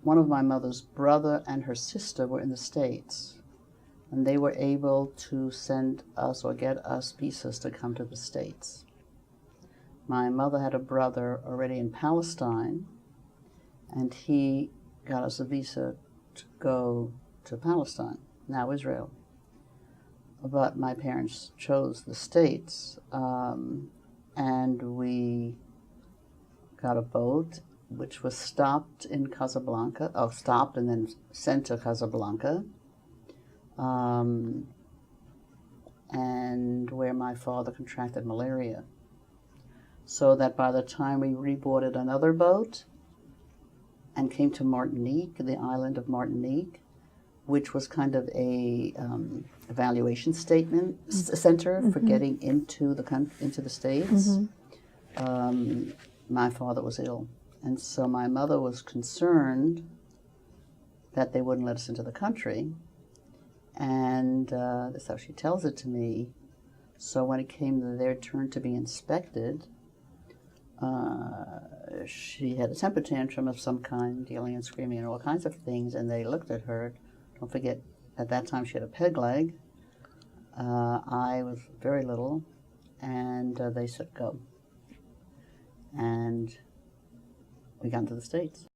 one of my mother's brother and her sister were in the States, and they were able to send us or get us visas to come to the States. My mother had a brother already in Palestine, and he got us a visa to go to Palestine, now Israel. But my parents chose the States, and we got a boat which was stopped in Casablanca, stopped and then sent to Casablanca, and where my father contracted malaria. So that by the time we reboarded another boat and came to Martinique, the island of Martinique, which was kind of a evaluation center for getting into the States, my father was ill. And so my mother was concerned that they wouldn't let us into the country. And that's how she tells it to me. So when it came to their turn to be inspected, she had a temper tantrum of some kind, yelling and screaming and all kinds of things, and they looked at her. Don't forget, at that time she had a peg leg. I was very little, and they said go. And we got into the States.